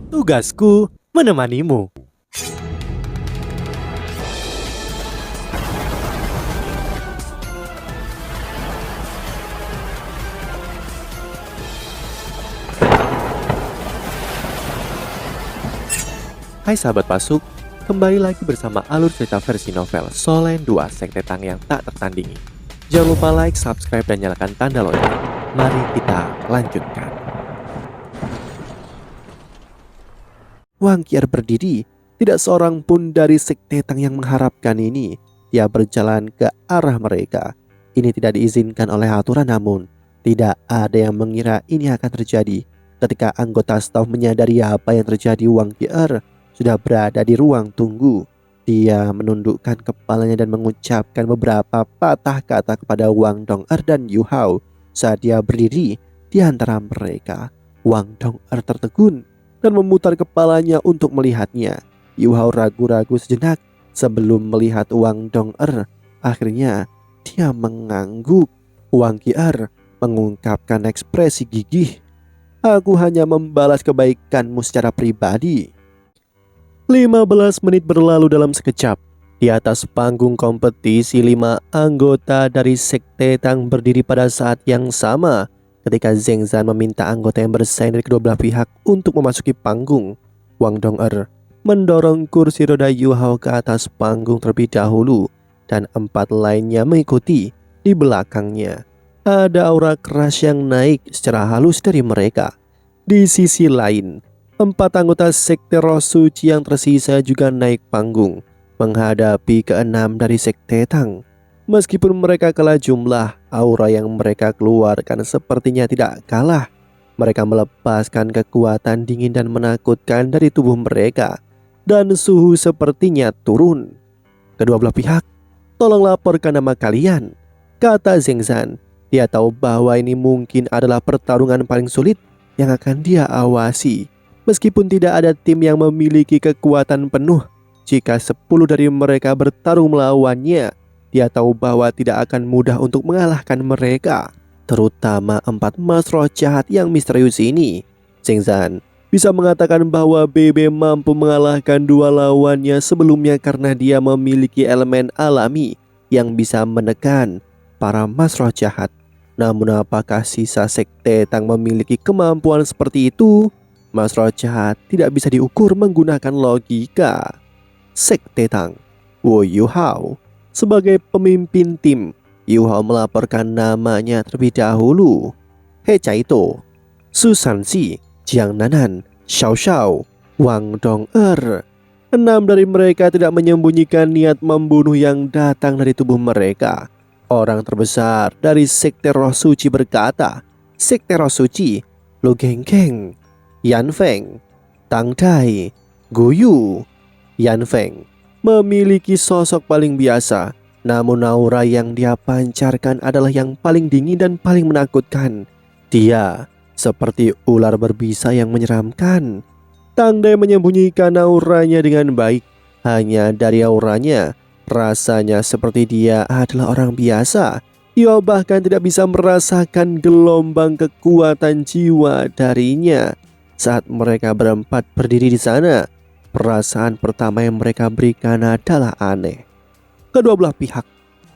Tugasku menemanimu. Hai sahabat Pasuk, kembali lagi bersama alur cerita versi novel Solen 2 Sekte Tang yang tak tertandingi. Jangan lupa like, subscribe, dan nyalakan tanda lonceng. Mari kita lanjutkan. Wang Qi'er berdiri, tidak seorang pun dari Sekte Tang yang mengharapkan ini. Dia berjalan ke arah mereka. Ini tidak diizinkan oleh aturan, namun tidak ada yang mengira ini akan terjadi. Ketika anggota staf menyadari apa yang terjadi, Wang Qi'er sudah berada di ruang tunggu. Dia menundukkan kepalanya dan mengucapkan beberapa patah kata kepada Wang Dong'er dan Yu Hao. Saat dia berdiri di antara mereka, Wang Dong'er tertegun dan memutar kepalanya untuk melihatnya. Yu Hao ragu-ragu sejenak sebelum melihat Wang Dong'er. Akhirnya dia mengangguk. Wang Qi'er mengungkapkan ekspresi gigih. "Aku hanya membalas kebaikanmu secara pribadi." 15 menit berlalu dalam sekejap. Di atas panggung kompetisi, 5 anggota dari Sekte Tang berdiri pada saat yang sama ketika Zheng Zan meminta anggota yang bersaing dari kedua belah pihak untuk memasuki panggung. Wang Dong'er mendorong kursi roda Yu Hao ke atas panggung terlebih dahulu dan 4 lainnya mengikuti di belakangnya. Ada aura keras yang naik secara halus dari mereka. Di sisi lain, 4 anggota Sekte Roh Suci yang tersisa juga naik panggung menghadapi ke-6 dari Sekte Tang. Meskipun mereka kalah jumlah, aura yang mereka keluarkan sepertinya tidak kalah. Mereka melepaskan kekuatan dingin dan menakutkan dari tubuh mereka, dan suhu sepertinya turun. "Kedua belah pihak, tolong laporkan nama kalian," kata Zheng Zan. Dia tahu bahwa ini mungkin adalah pertarungan paling sulit yang akan dia awasi. Meskipun tidak ada tim yang memiliki kekuatan penuh, jika 10 dari mereka bertarung melawannya, dia tahu bahwa tidak akan mudah untuk mengalahkan mereka, terutama 4 mas roh jahat yang misterius ini. Zheng Zan bisa mengatakan bahwa BB mampu mengalahkan 2 lawannya sebelumnya karena dia memiliki elemen alami yang bisa menekan para mas roh jahat. Namun apakah sisa Sekte Tang memiliki kemampuan seperti itu? Mas roh jahat tidak bisa diukur menggunakan logika. Sekte Tang, Wu Yu Hao sebagai pemimpin tim. Yu Hao melaporkan namanya terlebih dahulu. He Caito, Su Sanxi, Jiang Nanan, Xiao Xiao, Wang Dong'er. 6 dari mereka tidak menyembunyikan niat membunuh yang datang dari tubuh mereka. Orang terbesar dari Sekte Roh Suci berkata, "Sekte Roh Suci, Lu Gengkeng, Yan Feng, Tang Dai, Gu Yu." Yan Feng memiliki sosok paling biasa, namun aura yang dia pancarkan adalah yang paling dingin dan paling menakutkan. Dia seperti ular berbisa yang menyeramkan. Tang Dai menyembunyikan auranya dengan baik. Hanya dari auranya, rasanya seperti dia adalah orang biasa. Ia bahkan tidak bisa merasakan gelombang kekuatan jiwa darinya. Saat mereka berempat berdiri di sana, perasaan pertama yang mereka berikan adalah aneh. Kedua belah pihak,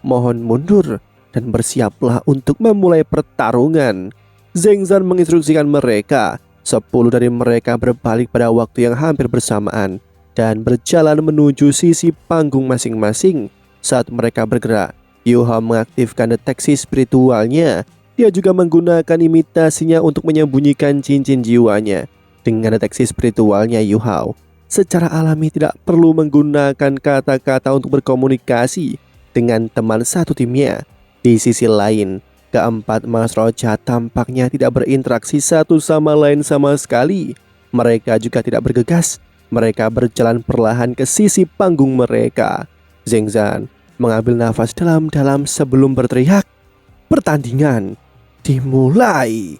mohon mundur dan bersiaplah untuk memulai pertarungan. Zheng Zan menginstruksikan mereka. 10 dari mereka berbalik pada waktu yang hampir bersamaan dan berjalan menuju sisi panggung masing-masing. Saat mereka bergerak, Yu Hao mengaktifkan deteksi spiritualnya. Dia juga menggunakan imitasinya untuk menyembunyikan cincin jiwanya. Dengan deteksi spiritualnya Yu Hao secara alami tidak perlu menggunakan kata-kata untuk berkomunikasi dengan teman satu timnya. Di sisi lain, keempat mas roh jahat tampaknya tidak berinteraksi satu sama lain sama sekali. Mereka juga tidak bergegas. Mereka berjalan perlahan ke sisi panggung mereka. Zheng Zan mengambil nafas dalam-dalam sebelum berteriak, "Pertandingan dimulai!"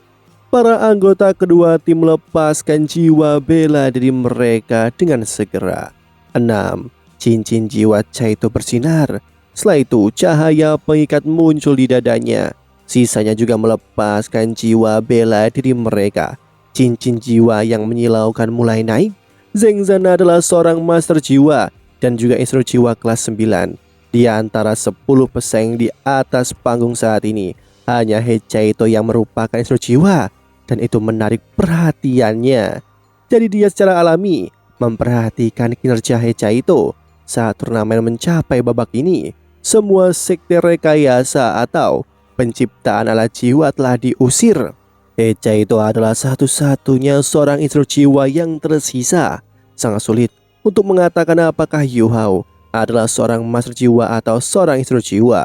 Para anggota kedua tim melepaskan jiwa bela diri mereka dengan segera. 6. Cincin jiwa Caito bersinar. Setelah itu cahaya pengikat muncul di dadanya. Sisanya juga melepaskan jiwa bela diri mereka. Cincin jiwa yang menyilaukan mulai naik. Zheng Zhan adalah seorang master jiwa dan juga instruktur jiwa kelas 9. Di antara 10 pesaing di atas panggung saat ini, hanya He Chaito yang merupakan instruktur jiwa, dan itu menarik perhatiannya. Jadi dia secara alami memperhatikan kinerja He Chaito. Saat turnamen mencapai babak ini, semua sekte rekayasa atau penciptaan alat jiwa telah diusir. Echa itu adalah satu-satunya seorang instruktur jiwa yang tersisa. Sangat sulit untuk mengatakan apakah Yu Hao adalah seorang master jiwa atau seorang instruktur jiwa.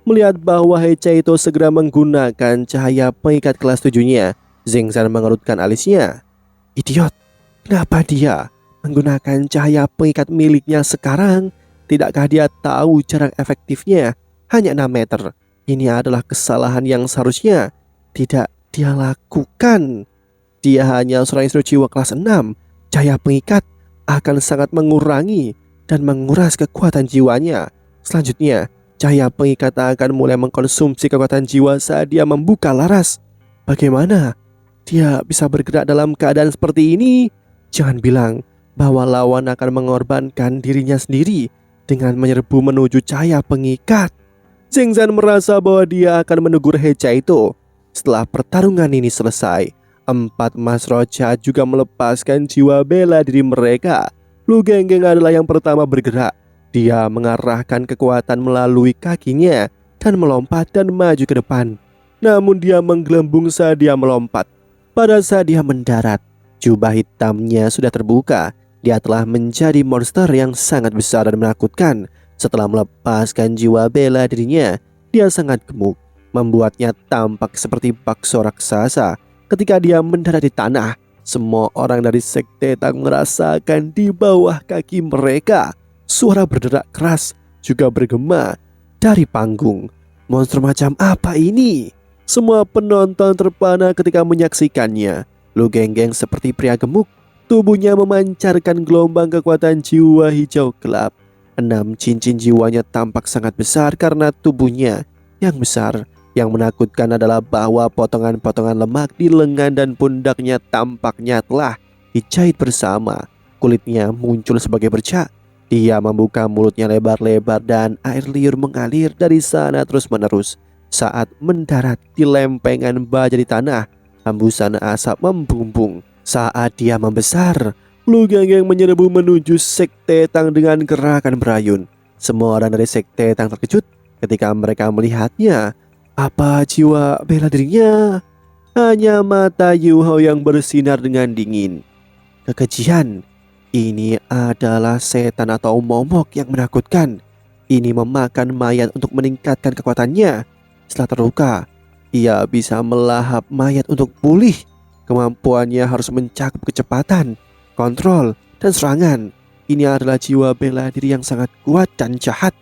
Melihat bahwa Echa itu segera menggunakan cahaya pengikat kelas 7-nya, Zheng Zhan mengerutkan alisnya. Idiot, kenapa dia menggunakan cahaya pengikat miliknya sekarang? Tidakkah dia tahu jarak efektifnya hanya 6 meter? Ini adalah kesalahan yang seharusnya tidak dia lakukan. Dia hanya seorang instruktur jiwa kelas 6. Cahaya pengikat akan sangat mengurangi dan menguras kekuatan jiwanya. Selanjutnya, cahaya pengikat akan mulai mengkonsumsi kekuatan jiwa saat dia membuka laras. Bagaimana dia bisa bergerak dalam keadaan seperti ini? Jangan bilang bahwa lawan akan mengorbankan dirinya sendiri dengan menyerbu menuju cahaya pengikat. Zheng Zhan merasa bahwa dia akan menegur He Chaito. Setelah pertarungan ini selesai, 4 Mas Roh Jahat juga melepaskan jiwa bela diri mereka. Lu Genggeng adalah yang pertama bergerak. Dia mengarahkan kekuatan melalui kakinya dan melompat dan maju ke depan. Namun dia menggelembung saat dia melompat. Pada saat dia mendarat, jubah hitamnya sudah terbuka. Dia telah menjadi monster yang sangat besar dan menakutkan. Setelah melepaskan jiwa bela dirinya, dia sangat gemuk, membuatnya tampak seperti bakso raksasa. Ketika dia mendarat di tanah, semua orang dari sekte Tang merasakan di bawah kaki mereka. Suara berderak keras juga bergema dari panggung. Monster macam apa ini? Semua penonton terpana ketika menyaksikannya. Lu Genggeng seperti pria gemuk, tubuhnya memancarkan gelombang kekuatan jiwa hijau gelap. 6 cincin jiwanya tampak sangat besar karena tubuhnya yang besar. Yang menakutkan adalah bahwa potongan-potongan lemak di lengan dan pundaknya tampaknya telah dijahit bersama. Kulitnya muncul sebagai bercak. Dia membuka mulutnya lebar-lebar dan air liur mengalir dari sana terus-menerus. Saat mendarat di lempengan baja di tanah, hembusan asap membumbung. Saat dia membesar, Lu Genggeng menyerbu menuju sekte Tang dengan gerakan berayun. Semua orang dari sekte Tang terkejut ketika mereka melihatnya. Apa jiwa bela dirinya? Hanya mata Yu Hao yang bersinar dengan dingin. Kekejian. Ini adalah setan atau momok yang menakutkan. Ini memakan mayat untuk meningkatkan kekuatannya. Setelah terluka, ia bisa melahap mayat untuk pulih. Kemampuannya harus mencakup kecepatan, kontrol, dan serangan. Ini adalah jiwa bela diri yang sangat kuat dan jahat.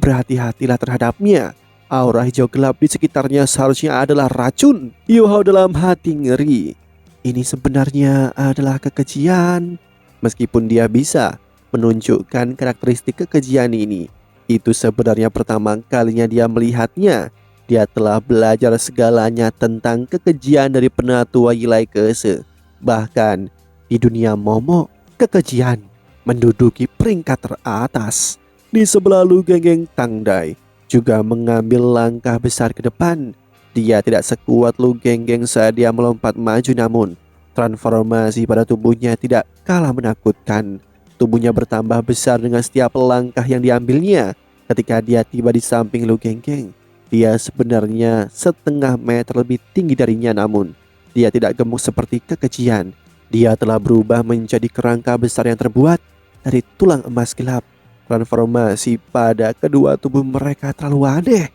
Berhati-hatilah terhadapnya. Aura hijau gelap di sekitarnya seharusnya adalah racun. Yu Hao dalam hati ngeri. Ini sebenarnya adalah kekejian. Meskipun dia bisa menunjukkan karakteristik kekejian ini, itu sebenarnya pertama kalinya dia melihatnya. Dia telah belajar segalanya tentang kekejian dari penatua Yilai Kese. Bahkan di dunia momok, kekejian menduduki peringkat teratas. Di sebelah Lu Genggeng, Tang Dai juga mengambil langkah besar ke depan. Dia tidak sekuat Lu Genggeng saat dia melompat maju, namun transformasi pada tubuhnya tidak kalah menakutkan. Tubuhnya bertambah besar dengan setiap langkah yang diambilnya. Ketika dia tiba di samping Lu Genggeng, dia sebenarnya setengah meter lebih tinggi darinya, namun dia tidak gemuk seperti kekejian. Dia telah berubah menjadi kerangka besar yang terbuat dari tulang emas gelap. Transformasi pada kedua tubuh mereka terlalu aneh.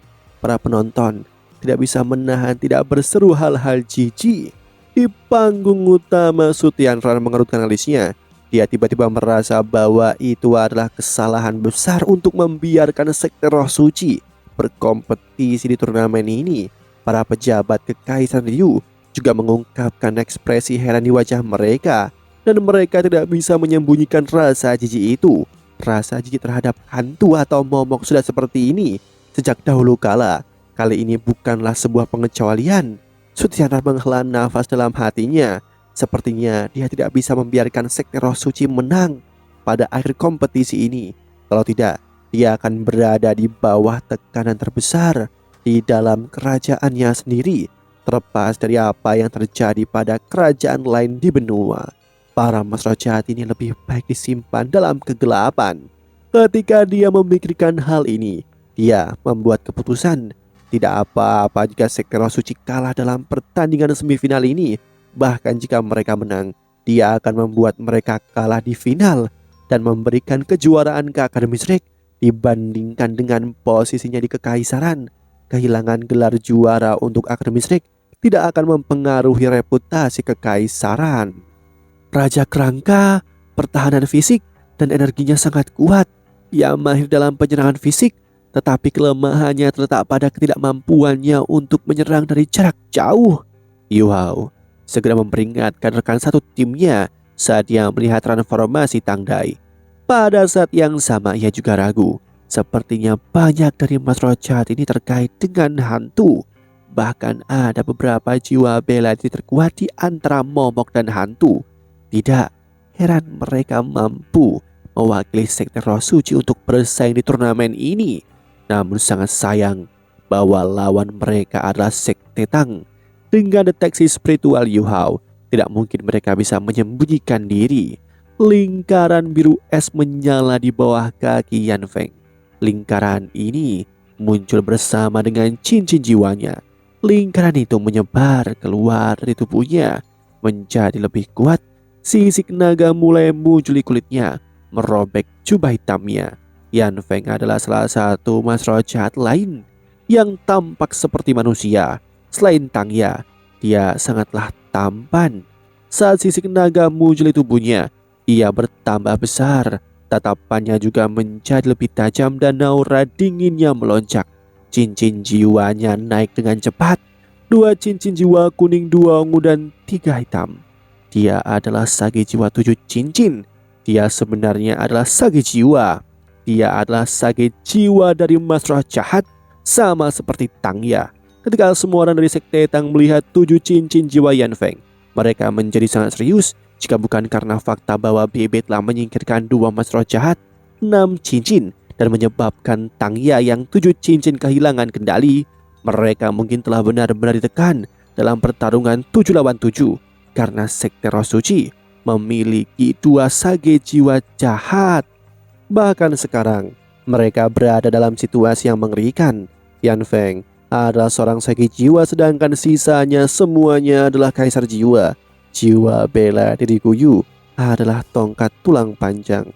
Para penonton tidak bisa menahan tidak berseru hal-hal jijik. Di panggung utama, Su Tianran mengerutkan alisnya. Dia tiba-tiba merasa bahwa itu adalah kesalahan besar untuk membiarkan sekte roh suci berkompetisi di turnamen ini. Para pejabat kekaisaran Ryu juga mengungkapkan ekspresi heran di wajah mereka, dan mereka tidak bisa menyembunyikan rasa jijik itu. Rasa jijik terhadap hantu atau momok sudah seperti ini sejak dahulu kala. Kali ini bukanlah sebuah pengecualian. Su Tianran menghela nafas dalam hatinya. Sepertinya dia tidak bisa membiarkan Sekte Roh Suci menang pada akhir kompetisi ini. Kalau tidak, dia akan berada di bawah tekanan terbesar di dalam kerajaannya sendiri. Terlepas dari apa yang terjadi pada kerajaan lain di benua, para mas roh jahat ini lebih baik disimpan dalam kegelapan. Ketika dia memikirkan hal ini, dia membuat keputusan. Tidak apa-apa jika Sekte Roh Suci kalah dalam pertandingan semifinal ini. Bahkan jika mereka menang, dia akan membuat mereka kalah di final dan memberikan kejuaraan ke Akademi Shrek. Dibandingkan dengan posisinya di Kekaisaran, kehilangan gelar juara untuk Akademi Shrek tidak akan mempengaruhi reputasi Kekaisaran. Raja Kerangka, pertahanan fisik dan energinya sangat kuat. Ia mahir dalam penyerangan fisik, tetapi kelemahannya terletak pada ketidakmampuannya untuk menyerang dari jarak jauh. Yu Hao segera memperingatkan rekan satu timnya saat dia melihat transformasi Tang Dai. Pada saat yang sama ia juga ragu. Sepertinya banyak dari mas roh jahat ini terkait dengan hantu. Bahkan ada beberapa jiwa bela diri terkuat di antara momok dan hantu. Tidak heran mereka mampu mewakili Sekte Roh Suci untuk bersaing di turnamen ini. Namun sangat sayang bahwa lawan mereka adalah Sekte Tang. Dengan deteksi spiritual Yu Hao, tidak mungkin mereka bisa menyembunyikan diri. Lingkaran biru es menyala di bawah kaki Yan Feng. Lingkaran ini muncul bersama dengan cincin jiwanya. Lingkaran itu menyebar keluar dari tubuhnya menjadi lebih kuat. Sisik naga mulai muncul di kulitnya, merobek jubah hitamnya. Yan Feng adalah salah satu mas roh jahat lain yang tampak seperti manusia. Selain Tang Ya, dia sangatlah tampan. Saat sisik naga muncul di tubuhnya, ia bertambah besar. Tatapannya juga menjadi lebih tajam dan aura dinginnya melonjak. Cincin jiwanya naik dengan cepat. 2 cincin jiwa kuning, 2 ungu dan 3 hitam. Dia adalah sage jiwa 7 cincin. Dia sebenarnya adalah sage jiwa. Dia adalah sage jiwa dari mas roh jahat, sama seperti Tang Ya. Ketika semua orang dari Sekte Tang melihat 7 cincin jiwa Yan Feng, mereka menjadi sangat serius. Jika bukan karena fakta bahwa BB telah menyingkirkan 2 mas roh jahat, 6 cincin, dan menyebabkan Tang Ya yang 7 cincin kehilangan kendali, mereka mungkin telah benar-benar ditekan dalam pertarungan 7 lawan 7. Karena Sekte Roh Suci memiliki 2 sage jiwa jahat. Bahkan sekarang mereka berada dalam situasi yang mengerikan. Yan Feng adalah seorang sage jiwa, sedangkan sisanya semuanya adalah kaisar jiwa. Jiwa bela diri Guyu adalah tongkat tulang panjang.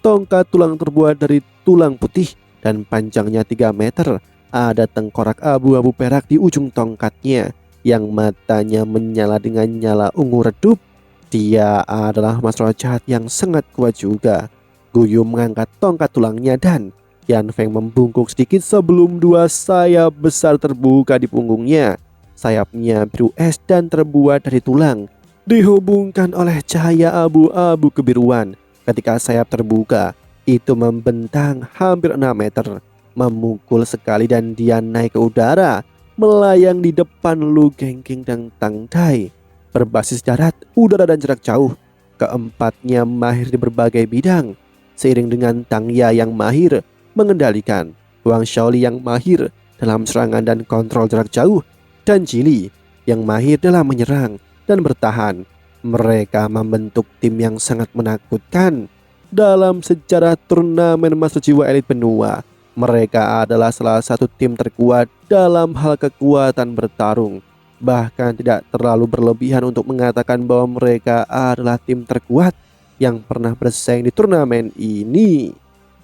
Tongkat tulang terbuat dari tulang putih dan panjangnya 3 meter. Ada tengkorak abu-abu perak di ujung tongkatnya yang matanya menyala dengan nyala ungu redup. Dia adalah mas roh jahat yang sangat kuat juga. Guyu mengangkat tongkat tulangnya dan Yan Feng membungkuk sedikit sebelum 2 sayap besar terbuka di punggungnya. Sayapnya biru es dan terbuat dari tulang, dihubungkan oleh cahaya abu-abu kebiruan. Ketika sayap terbuka, itu membentang hampir 6 meter, memukul sekali dan dia naik ke udara, melayang di depan Lu Gengking dan Tang Dai. Berbasis darat, udara dan jarak jauh, keempatnya mahir di berbagai bidang. Seiring dengan Tang Ya yang mahir mengendalikan, Wang Shaoli yang mahir dalam serangan dan kontrol jarak jauh, dan Jili yang mahir dalam menyerang dan bertahan. Mereka membentuk tim yang sangat menakutkan dalam sejarah turnamen Master Jiwa Elit benua. Mereka adalah salah satu tim terkuat dalam hal kekuatan bertarung. Bahkan tidak terlalu berlebihan untuk mengatakan bahwa mereka adalah tim terkuat yang pernah bersaing di turnamen ini.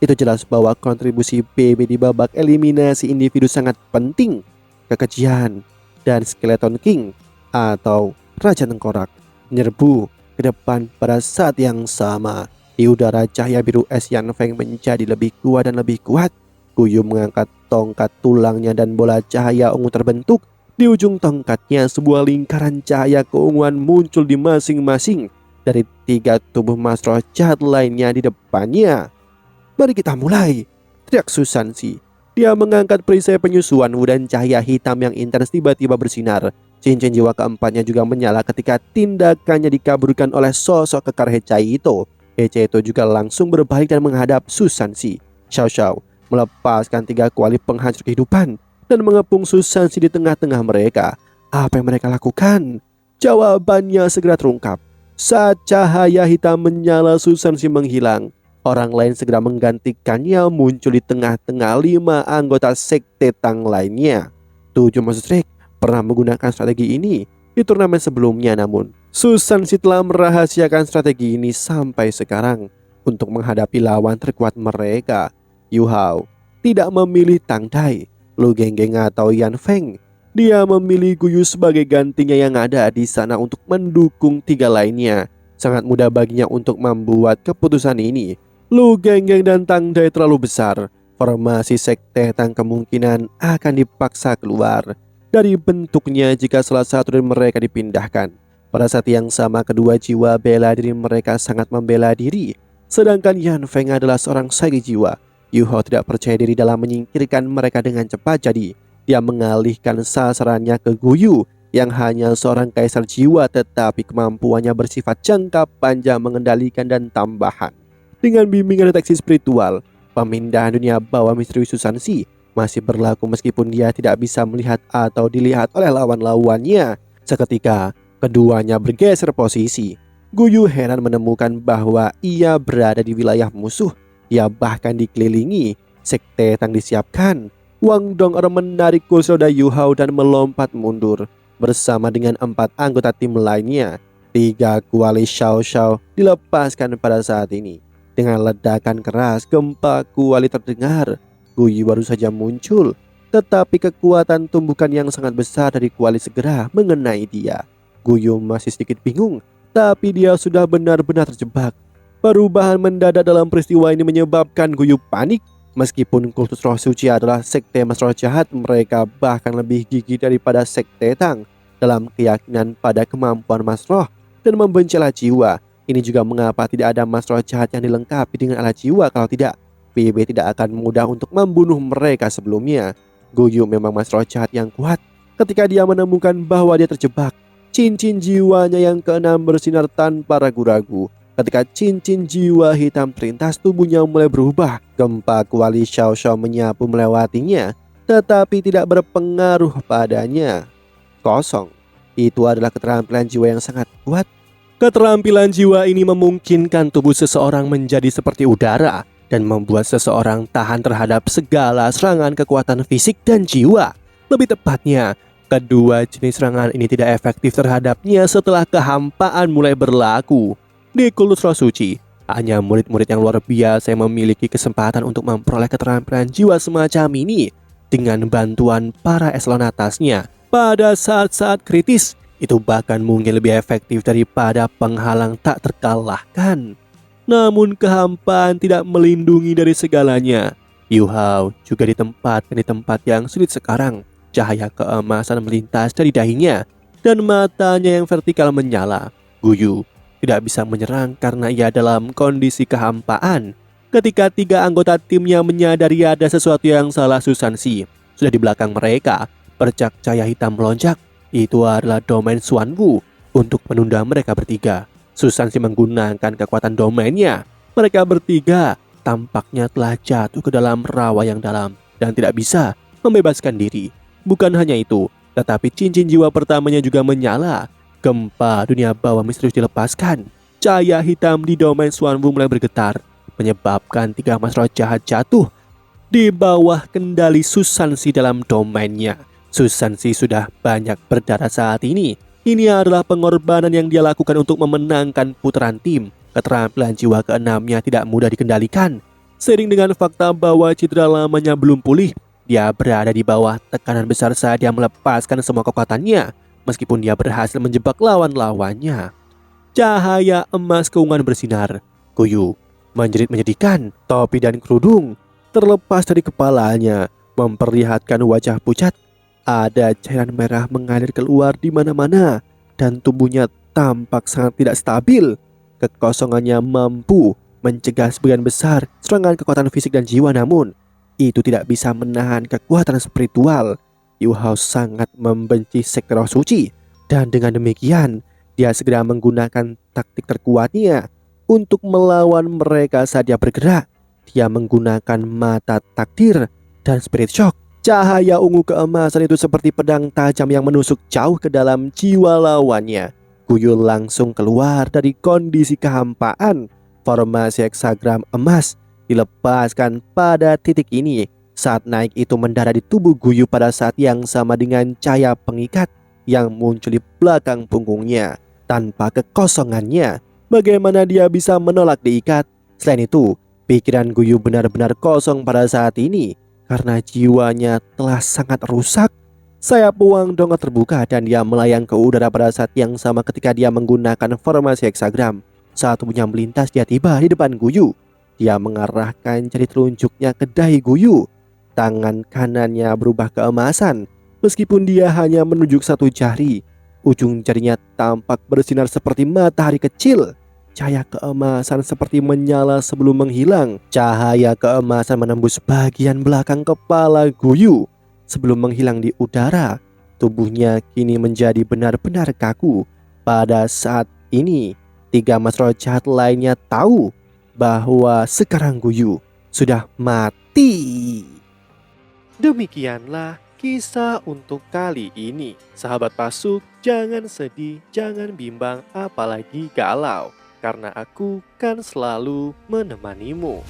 Itu jelas bahwa kontribusi BB di babak eliminasi individu sangat penting. Kekejian dan Skeleton King atau Raja Tengkorak menyerbu ke depan pada saat yang sama. Di udara, cahaya biru es Yan Feng menjadi lebih kuat dan lebih kuat. Guyu mengangkat tongkat tulangnya dan bola cahaya ungu terbentuk. Di ujung tongkatnya sebuah lingkaran cahaya keunguan muncul di masing-masing dari 3 tubuh mas roh jahat lainnya di depannya. Mari kita mulai, teriak Susansi. Dia mengangkat perisai penyusuan dan cahaya hitam yang intens tiba-tiba bersinar Cincin jiwa keempatnya juga menyala ketika tindakannya dikaburkan oleh sosok kekar Hecai itu. Hecai itu juga langsung berbalik dan menghadap Susansi. Xiao Xiao melepaskan 3 kuali penghancur kehidupan dan mengepung Susansi di tengah-tengah mereka. Apa yang mereka lakukan? Jawabannya segera terungkap. Saat cahaya hitam menyala, Susansi menghilang. Orang lain segera menggantikannya, muncul di tengah-tengah 5 anggota sekte Tang lainnya. 7 Monster pernah menggunakan strategi ini di turnamen sebelumnya, namun Susansi telah merahasiakan strategi ini sampai sekarang untuk menghadapi lawan terkuat mereka. Yu Hao tidak memilih Tang Dai, Lu Genggeng atau Yan Feng. Dia memilih Guyu sebagai gantinya yang ada di sana untuk mendukung 3 lainnya. Sangat mudah baginya untuk membuat keputusan ini. Lu Genggeng dan Tang Dai terlalu besar. Formasi sekte Tang kemungkinan akan dipaksa keluar dari bentuknya jika salah satu dari mereka dipindahkan. Pada saat yang sama, kedua jiwa bela diri mereka sangat membela diri. Sedangkan Yan Feng adalah seorang saiki jiwa. Yu Hao tidak percaya diri dalam menyingkirkan mereka dengan cepat, jadi dia mengalihkan sasarannya ke Guyu yang hanya seorang kaisar jiwa tetapi kemampuannya bersifat jangka panjang mengendalikan dan tambahan. Dengan bimbingan deteksi spiritual, pemindahan dunia bawah misteri Susansi masih berlaku meskipun dia tidak bisa melihat atau dilihat oleh lawan-lawannya. Seketika, keduanya bergeser posisi. Guyu heran menemukan bahwa ia berada di wilayah musuh. Ia bahkan dikelilingi. Sekte Tang disiapkan. Wang Dong'er menarik kursi roda Yu Hao dan melompat mundur. Bersama dengan 4 anggota tim lainnya, 3 kuali Xiao Xiao dilepaskan pada saat ini. Dengan ledakan keras, gempa kuali terdengar. Guyu baru saja muncul, tetapi kekuatan tumbukan yang sangat besar dari kuali segera mengenai dia. Guyu masih sedikit bingung, tapi dia sudah benar-benar terjebak. Perubahan mendadak dalam peristiwa ini menyebabkan Guyu panik. Meskipun kultus roh suci adalah sekte mas roh jahat, mereka bahkan lebih gigih daripada sekte Tang dalam keyakinan pada kemampuan mas roh dan membencilah jiwa. Ini juga mengapa tidak ada mas roh jahat yang dilengkapi dengan alat jiwa. Kalau tidak, PB tidak akan mudah untuk membunuh mereka sebelumnya. Guyu memang mas roh jahat yang kuat. Ketika dia menemukan bahwa dia terjebak, cincin jiwanya yang keenam bersinar tanpa ragu-ragu. Ketika cincin jiwa hitam terlintas, tubuhnya mulai berubah. Gempa kuali Xiao Xiao menyapu melewatinya, tetapi tidak berpengaruh padanya. Kosong. Itu adalah keterampilan jiwa yang sangat kuat. Keterampilan jiwa ini memungkinkan tubuh seseorang menjadi seperti udara dan membuat seseorang tahan terhadap segala serangan kekuatan fisik dan jiwa. Lebih tepatnya, kedua jenis serangan ini tidak efektif terhadapnya setelah kehampaan mulai berlaku. Di kultus roh suci, hanya murid-murid yang luar biasa yang memiliki kesempatan untuk memperoleh keterampilan jiwa semacam ini dengan bantuan para eselon atasnya. Pada saat-saat kritis, itu bahkan mungkin lebih efektif daripada penghalang tak terkalahkan. Namun kehampaan tidak melindungi dari segalanya. Yu Hao juga ditempatkan di tempat yang sulit sekarang. Cahaya keemasan melintas dari dahinya dan matanya yang vertikal menyala. Guyu tidak bisa menyerang karena ia dalam kondisi kehampaan. Ketika 3 anggota timnya menyadari ada sesuatu yang salah, Susansi sudah di belakang mereka. Bercak cahaya hitam melonjak. Itu adalah domain Xuanwu untuk menunda mereka bertiga. Susansi menggunakan kekuatan domainnya. Mereka bertiga tampaknya telah jatuh ke dalam rawa yang dalam dan tidak bisa membebaskan diri. Bukan hanya itu, tetapi cincin jiwa pertamanya juga menyala. Gempa dunia bawah misterius dilepaskan. Cahaya hitam di domain Xuanwu mulai bergetar, menyebabkan 3 mas roh jahat jatuh di bawah kendali Susansi dalam domainnya. Susansi sudah banyak berdarah saat ini. Ini adalah pengorbanan yang dia lakukan untuk memenangkan putaran tim. Keterampilan jiwa keenamnya tidak mudah dikendalikan. Seiring dengan fakta bahwa cedera lamanya belum pulih, dia berada di bawah tekanan besar saat dia melepaskan semua kekuatannya. Meskipun dia berhasil menjebak lawan-lawannya. Cahaya emas keunguan bersinar. Guyu menjerit menyedihkan. Topi dan kerudung terlepas dari kepalanya, memperlihatkan wajah pucat. Ada cairan merah mengalir keluar di mana-mana dan tubuhnya tampak sangat tidak stabil. Kekosongannya mampu mencegah sebagian besar serangan kekuatan fisik dan jiwa, namun itu tidak bisa menahan kekuatan spiritual. Yu Hao sangat membenci sekte roh suci. Dan dengan demikian, dia segera menggunakan taktik terkuatnya untuk melawan mereka saat dia bergerak. Dia menggunakan mata takdir dan spirit shock. Cahaya ungu keemasan itu seperti pedang tajam yang menusuk jauh ke dalam jiwa lawannya. Guyu langsung keluar dari kondisi kehampaan. Formasi heksagram emas dilepaskan pada titik ini. Saat naik itu mendarat di tubuh Guyu pada saat yang sama dengan cahaya pengikat yang muncul di belakang punggungnya. Tanpa kekosongannya, bagaimana dia bisa menolak diikat? Selain itu, pikiran Guyu benar-benar kosong pada saat ini karena jiwanya telah sangat rusak. Sayap uang dongak terbuka dan dia melayang ke udara pada saat yang sama ketika dia menggunakan formasi heksagram. Saat tubuhnya melintas, dia tiba di depan Guyu. Dia mengarahkan jari telunjuknya ke dahi Guyu. Tangan kanannya berubah keemasan. Meskipun dia hanya menunjuk satu jari, ujung jarinya tampak bersinar seperti matahari kecil. Cahaya keemasan seperti menyala sebelum menghilang. Cahaya keemasan menembus bagian belakang kepala Guyu sebelum menghilang di udara. Tubuhnya kini menjadi benar-benar kaku. Pada saat ini, tiga makhluk jahat lainnya tahu bahwa sekarang Guyu sudah mati. Demikianlah kisah untuk kali ini. Sahabat Pasuk, jangan sedih, jangan bimbang, apalagi galau, karena aku kan selalu menemanimu.